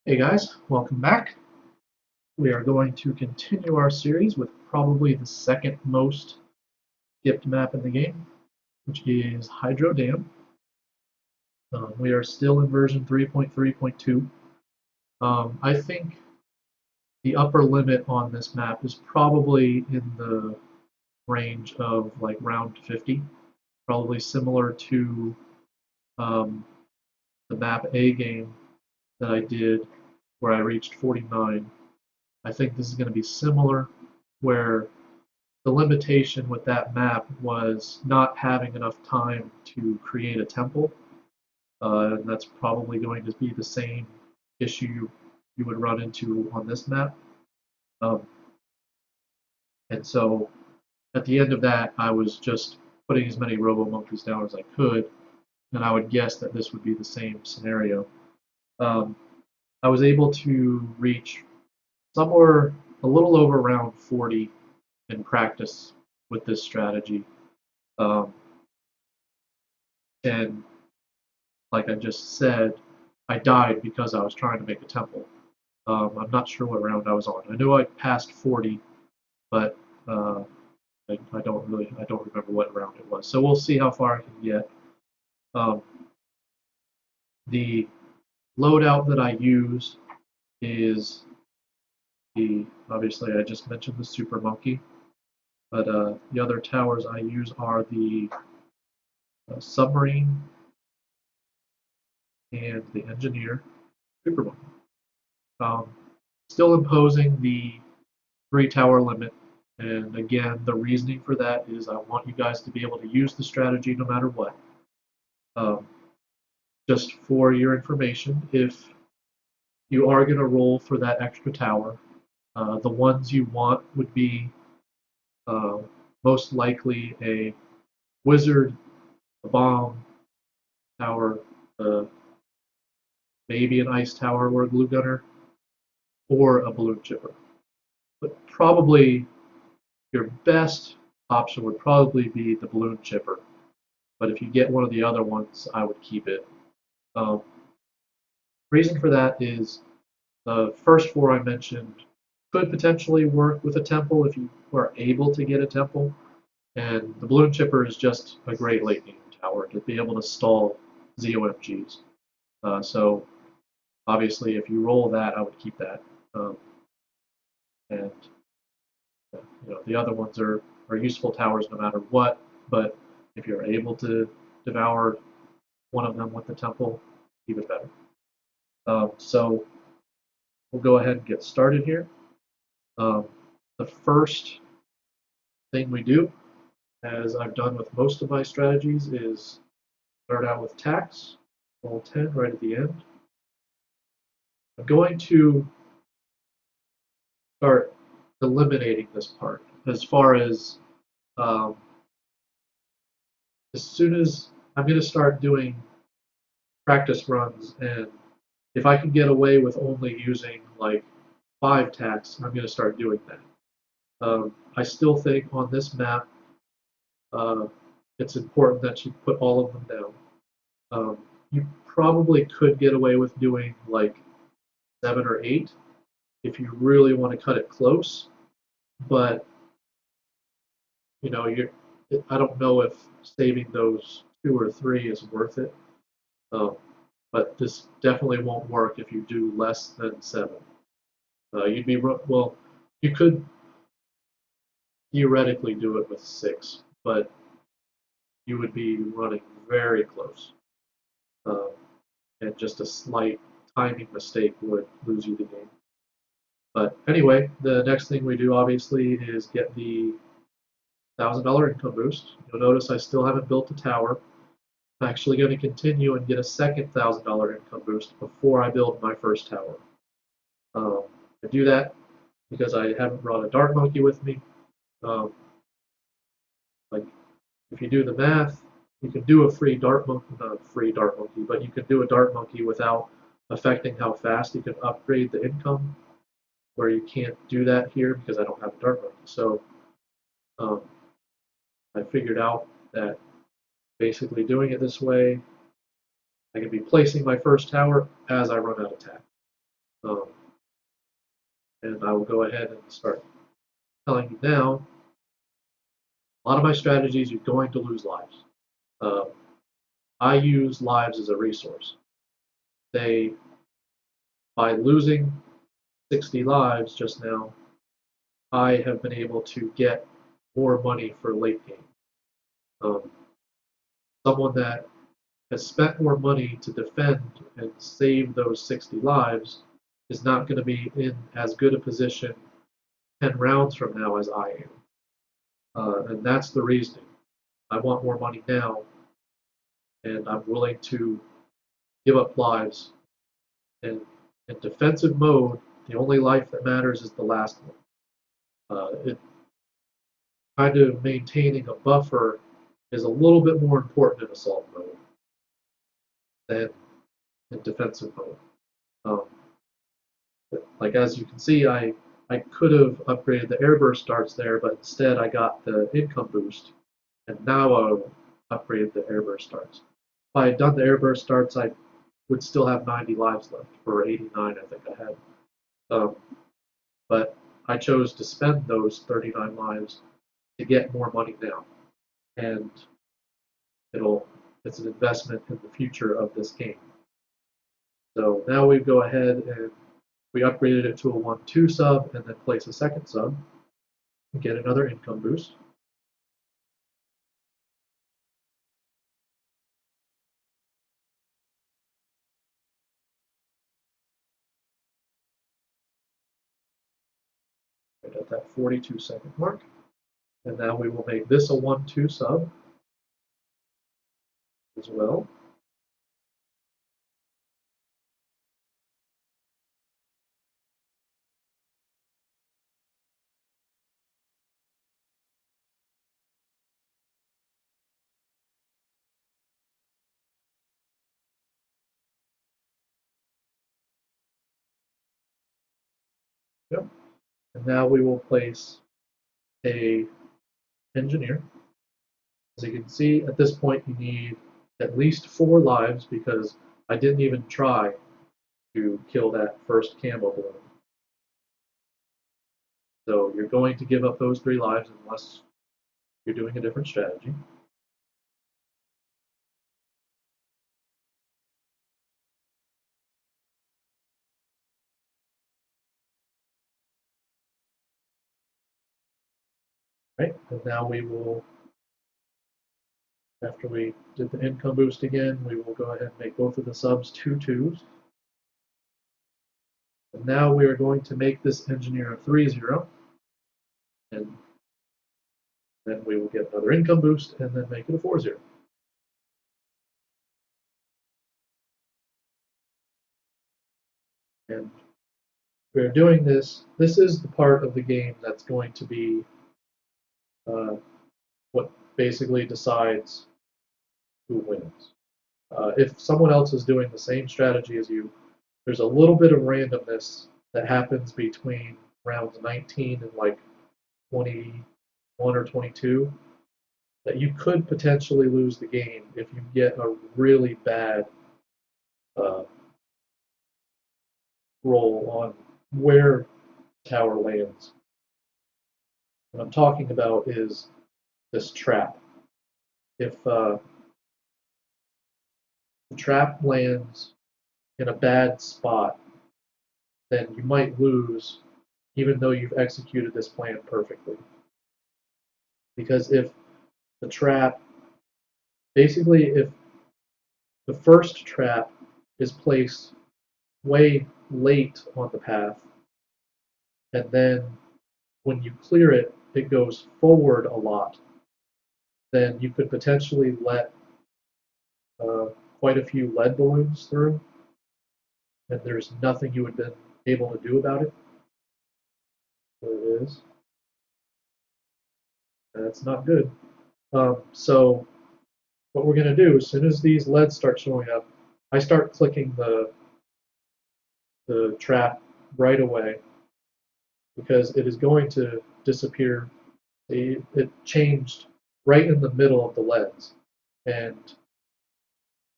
Hey guys, welcome back. We are going to continue our series with probably the second most skipped map in the game, which is Hydro Dam. We are still in version 3.3.2. I think the upper limit on this map is probably in the range of like round 50, probably similar to the map A game that I did where I reached 49. I think this is going to be similar, where the limitation with that map was not having enough time to create a temple, and that's probably going to be the same issue you would run into on this map. Um, and so at the end of that, I was just putting as many robo monkeys down as I could, and I would guess that this would be the same scenario. Um, I was able to reach somewhere a little over round 40 in practice with this strategy. Um, and like I just said, I died because I was trying to make a temple. I'm not sure what round I was on. I knew I passed 40, but I don't remember what round it was. So we'll see how far I can get. Um, the loadout that I use is obviously I just mentioned the Super Monkey, but the other towers I use are the Submarine and the Engineer Super Monkey. Still imposing the 3-tower limit, and again, the reasoning for that is I want you guys to be able to use the strategy no matter what. Just for your information, if you are going to roll for that extra tower, the ones you want would be uh, most likely a wizard, a bomb tower, maybe an ice tower or a glue gunner, or a balloon chipper. But probably your best option would probably be the balloon chipper. But if you get one of the other ones, I would keep it. Reason for that is the first 4 I mentioned could potentially work with a temple if you are able to get a temple, and the balloon chipper is just a great late game tower to be able to stall ZOMGs. So obviously, if you roll that, I would keep that. And the other ones are useful towers no matter what, but if you're able to devour one of them with the temple, even better. So we'll go ahead and get started here. The first thing we do, as I've done with most of my strategies, is start out with tax, roll 10 right at the end. I'm going to start eliminating this part as far as soon as I'm going to start doing practice runs, and if I can get away with only using like 5 tax, I'm going to start doing that. I still think on this map it's important that you put all of them down. You probably could get away with doing like 7 or 8 if you really want to cut it close, but I don't know if saving those 2 or 3 is worth it. But this definitely won't work if you do less than 7. You could theoretically do it with 6, but you would be running very close. And just a slight timing mistake would lose you the game. But anyway, the next thing we do obviously is get the $1,000 income boost. You'll notice I still haven't built a tower. I'm actually going to continue and get a second $1,000 income boost before I build my first tower. I do that because I haven't brought a dart monkey with me. Like, if you do the math, you can do a free dart monkey, not a free dart monkey, but you can do a dart monkey without affecting how fast you can upgrade the income, where you can't do that here because I don't have a dart monkey. So I figured out that basically doing it this way, I can be placing my first tower as I run out of tax. Um, and I will go ahead and start telling you now, a lot of my strategies, you're going to lose lives. I use lives as a resource. By losing 60 lives just now, I have been able to get more money for late game. Someone that has spent more money to defend and save those 60 lives is not going to be in as good a position 10 rounds from now as I am. And that's the reasoning. I want more money now, and I'm willing to give up lives. And in defensive mode, the only life that matters is the last one. It kind of maintaining a buffer is a little bit more important in assault mode than in defensive mode. Like as you can see, I could have upgraded the airburst darts there, but instead I got the income boost, and now I'll upgrade the airburst darts. If I had done the airburst darts, I would still have 90 lives left, or 89 I think I had. But I chose to spend those 39 lives to get more money now, and it's an investment in the future of this game. So now we go ahead and we upgraded it to a 1-2 sub, and then place a second sub and get another income boost. Right at that 42-second mark. And now we will make this a 1-2 sub as well. Yep. And now we will place a engineer. As you can see, at this point you need at least 4 lives because I didn't even try to kill that first camo balloon. So you're going to give up those 3 lives unless you're doing a different strategy. Right, and now we will, after we did the income boost again, we will go ahead and make both of the subs 2-2s. And now we are going to make this engineer a 3-0. And then we will get another income boost and then make it a 4-0. And we're doing this. This is the part of the game that's going to be what basically decides who wins. If someone else is doing the same strategy as you, there's a little bit of randomness that happens between rounds 19 and like 21 or 22 that you could potentially lose the game if you get a really bad roll on where tower lands. What I'm talking about is this trap. If the trap lands in a bad spot, then you might lose even though you've executed this plan perfectly. Because if the trap, basically if the first trap is placed way late on the path, and then when you clear it, it goes forward a lot, then you could potentially let quite a few lead balloons through, and there's nothing you would have been able to do about it. There it is. That's not good. So what we're going to do, as soon as these leads start showing up, I start clicking the trap right away because it is going to disappear. It changed right in the middle of the leads, and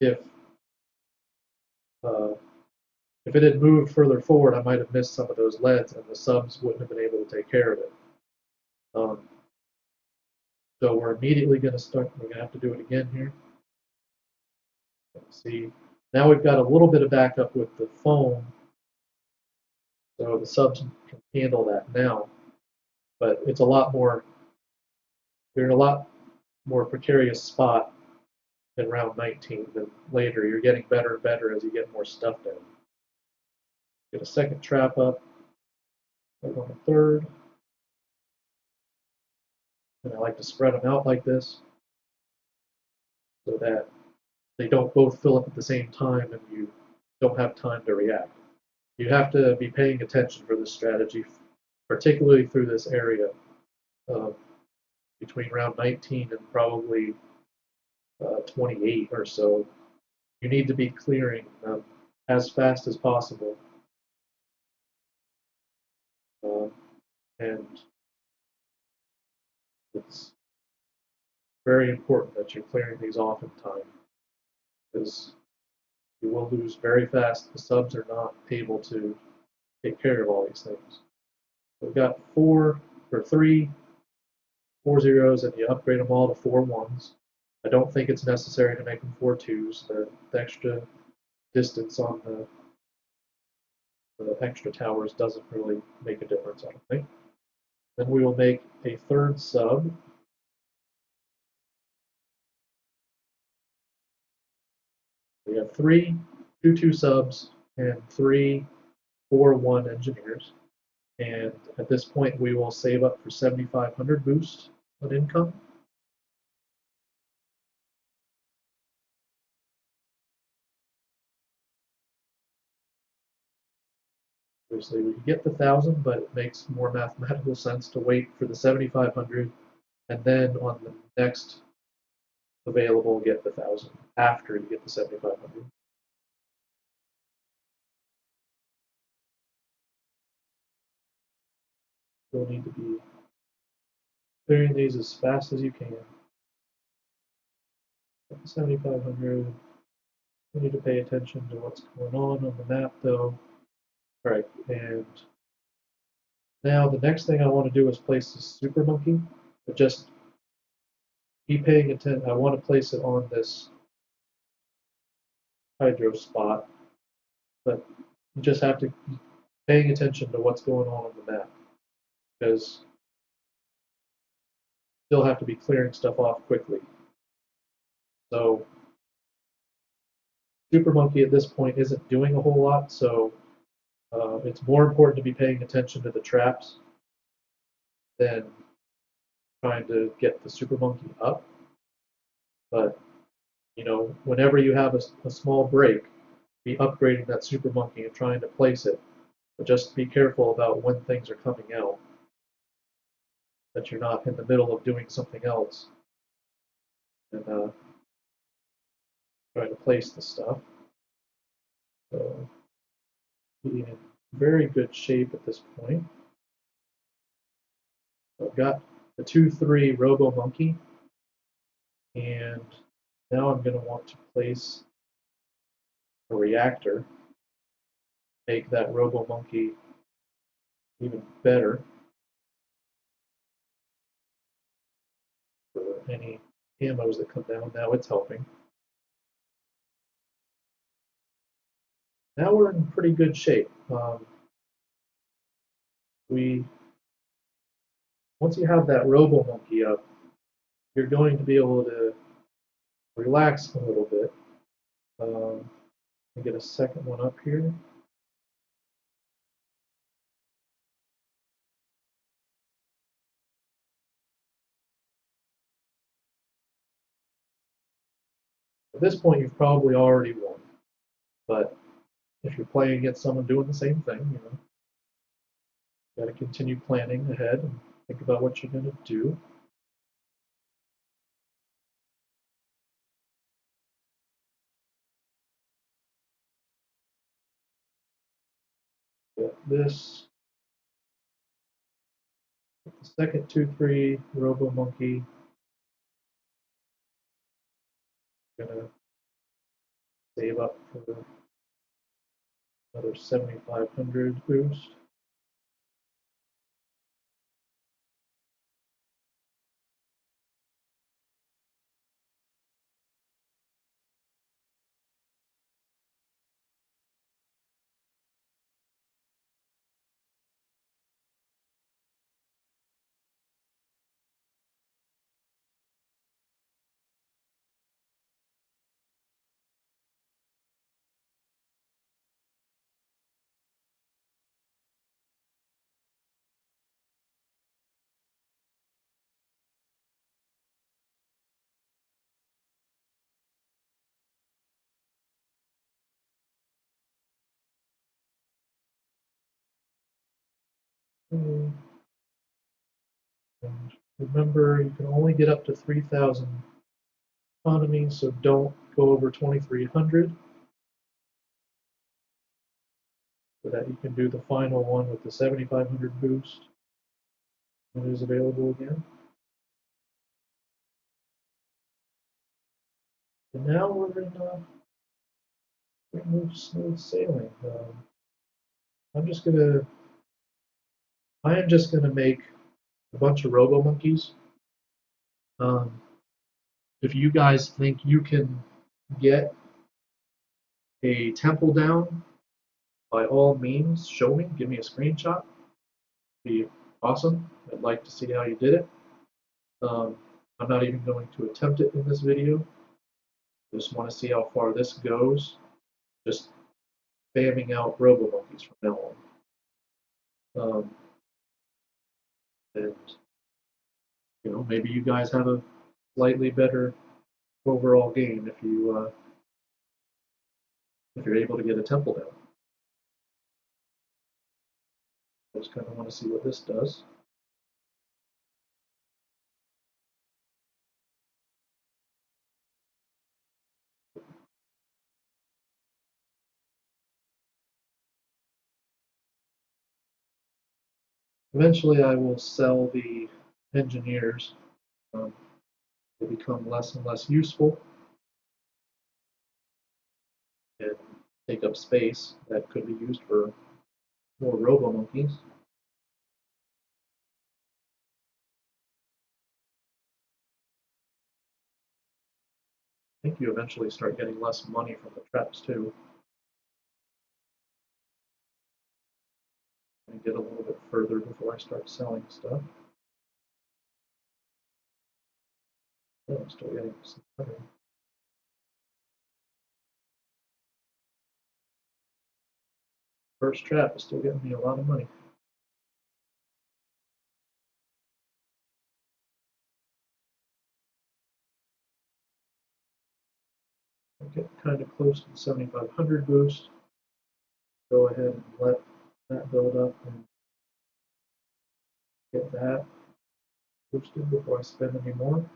if If it had moved further forward, I might have missed some of those leads, and the subs wouldn't have been able to take care of it. So we're immediately going to start. We're going to have to do it again here. Let's see. Now we've got a little bit of backup with the foam, so the subs can handle that now. But it's a lot more. You're in a lot more precarious spot in round 19 than later. You're getting better and better as you get more stuff down. Get a second trap up, on a third. And I like to spread them out like this so that they don't both fill up at the same time and you don't have time to react. You have to be paying attention for this strategy, particularly through this area between round 19 and probably 28 or so. You need to be clearing as fast as possible. And it's very important that you're clearing these off in time, because you will lose very fast. The subs are not able to take care of all these things. We've got 3 4 zeros, and you upgrade them all to 4 ones. I don't think it's necessary to make them 4 twos. The extra distance on the extra towers doesn't really make a difference, I don't think. Then we will make a third sub. We have 3 2-2 subs and 3 4-1 engineers. And at this point, we will save up for 7,500 boost on income. Obviously, we get the 1,000, but it makes more mathematical sense to wait for the 7,500, and then on the next available, get the 1,000 after you get the 7,500. You'll need to be clearing these as fast as you can. 7,500. You need to pay attention to what's going on the map, though. All right, and now the next thing I want to do is place the super monkey, but just be paying attention. I want to place it on this hydro spot, but you just have to be paying attention to what's going on the map, because you still have to be clearing stuff off quickly. So super monkey at this point isn't doing a whole lot, so it's more important to be paying attention to the traps than trying to get the super monkey up. But you know, whenever you have a small break, be upgrading that super monkey and trying to place it. But just be careful about when things are coming out, that you're not in the middle of doing something else and trying to place the stuff. So be in very good shape at this point. So I've got the 2-3 Robo Monkey, and now I'm going to want to place a reactor, make that Robo Monkey even better for any ammos that come down. Now it's helping. Now we're in pretty good shape. Once you have that Robo Monkey up, you're going to be able to relax a little bit. Get a second one up here. At this point, you've probably already won, but if you're playing against someone doing the same thing, you know, you got to continue planning ahead and think about what you're going to do. Get this. Get the second 2-3 Robo Monkey. Gonna save up for Another 7,500 boost. And remember, you can only get up to 3,000 economy, so don't go over 2,300 so that you can do the final one with the 7,500 boost when it is available again. And now we're in smooth sailing. I am just gonna make a bunch of robo monkeys. If you guys think you can get a temple down, by all means, show me. Give me a screenshot. Be awesome. I'd like to see how you did it. I'm not even going to attempt it in this video. Just want to see how far this goes. Just spamming out robo monkeys from now on. And maybe you guys have a slightly better overall game if you're able to get a temple down. I just kind of want to see what this does. Eventually, I will sell the engineers. They become less and less useful and take up space that could be used for more robo monkeys. I think you eventually start getting less money from the traps too. Let me get a little bit further before I start selling stuff. Oh, I'm still getting some money. First trap is still getting me a lot of money. I get kind of close to the 7,500 boost. Go ahead and let that build up and get that boosted before I spend any more.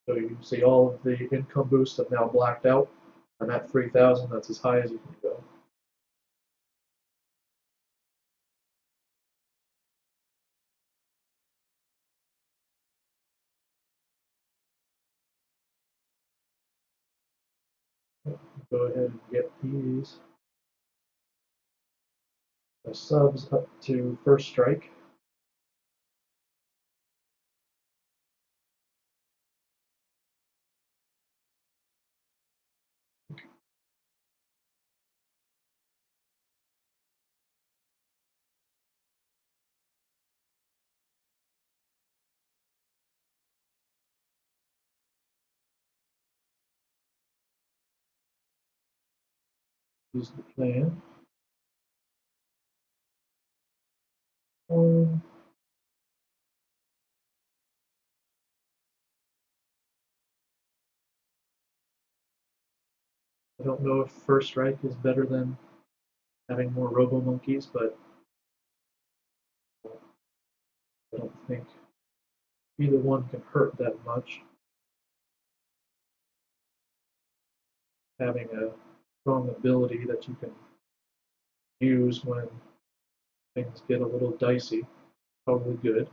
So you can see all of the income boosts have now blacked out. I'm at 3,000, that's as high as you can go. Go ahead and get these subs up to first strike. Use the plan. I don't know if first strike is better than having more robo monkeys, but I don't think either one can hurt that much. Having a strong ability that you can use when things get a little dicey, probably good.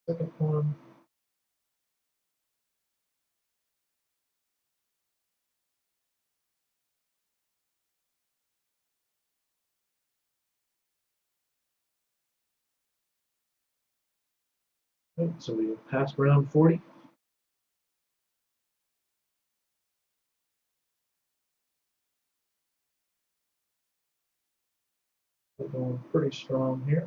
Second one, Okay, so we passed round 40. We're going pretty strong here.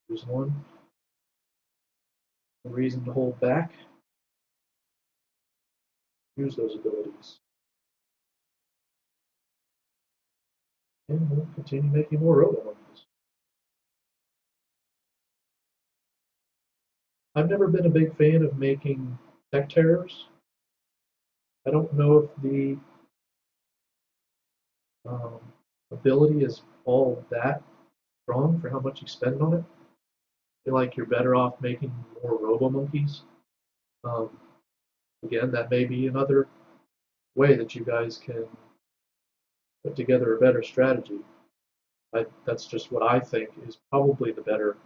Here's one. No reason to hold back. Use those abilities. And we'll continue making more robo monkeys. I've never been a big fan of making tech terrors. I don't know if the um, ability is all that strong for how much you spend on it. I feel like you're better off making more robo monkeys. Um, again, that may be another way that you guys can put together a better strategy. That's just what I think is probably the better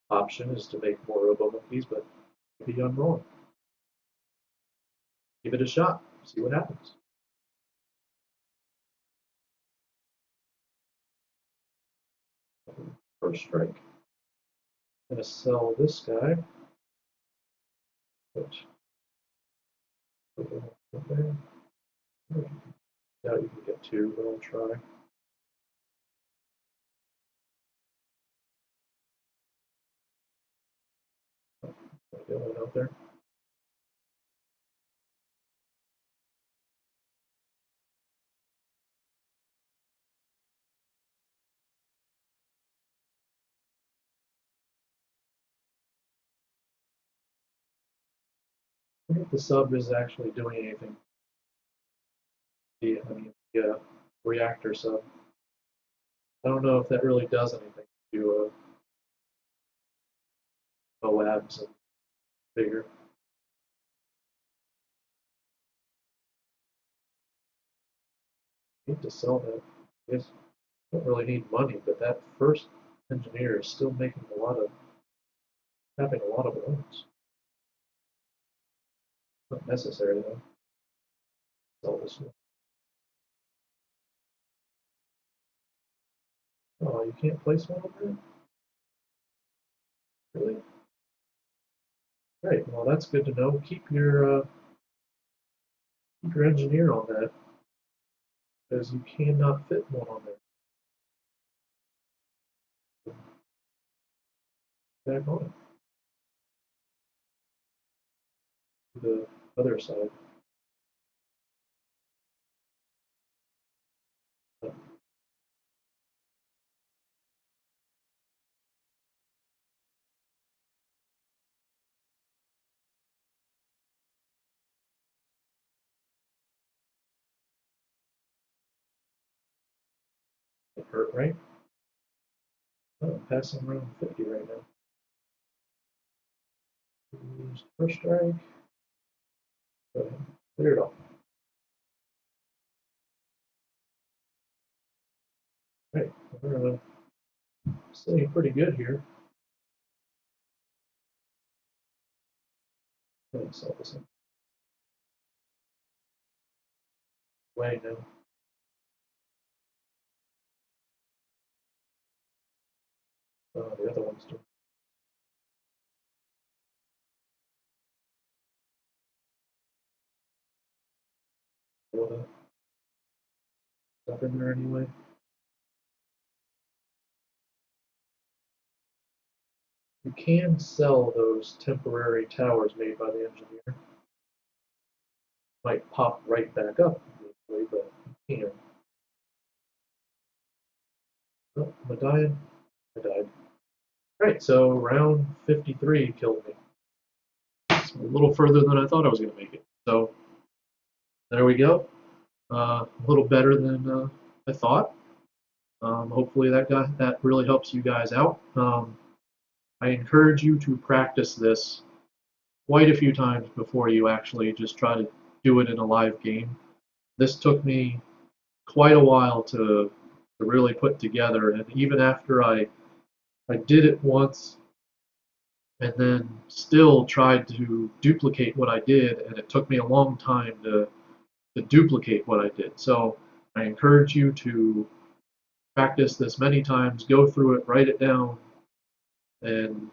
option, is to make more robo monkeys, but maybe I'm wrong. Give it a shot, see what happens. First strike. I'm going to sell this guy. Which, okay. Doubt you can get two, but I'll try. Get one out there. I think the sub is actually doing anything. The reactor sub. I don't know if that really does anything to labs and bigger. I need to sell that. I guess I don't really need money, but that first engineer is still making having a lot of balloons. Not necessary though. Sell this one. Oh, you can't place one over it? Really? Right. Well, that's good to know. Keep your engineer on that, because you cannot fit one on there. Back on it. The other side. It hurt, right? Oh, I'm passing around 50 right now. Use first strike. Go ahead. Clear it off. Right. We're sitting pretty good here. Sell this in. Way now. The other one's doing. Stuff in there anyway. You can sell those temporary towers made by the engineer. Might pop right back up, but you can. Oh, am I dying? I died. Alright, so round 53 killed me. It's a little further than I thought I was going to make it. So there we go. A little better than I thought. Hopefully that really helps you guys out. I encourage you to practice this quite a few times before you actually just try to do it in a live game. This took me quite a while to really put together, and even after I did it once and then still tried to duplicate what I did, and it took me a long time to to duplicate what I did. So I encourage you to practice this many times, go through it, write it down, and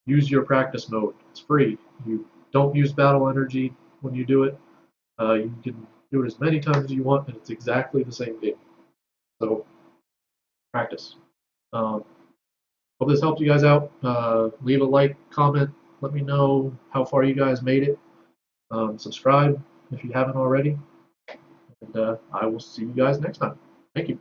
use your practice mode. It's free. You don't use battle energy when you do it. You can do it as many times as you want, and it's exactly the same game. So practice. Hope this helped you guys out. Leave a like, comment, let me know how far you guys made it. Subscribe if you haven't already. And I will see you guys next time. Thank you.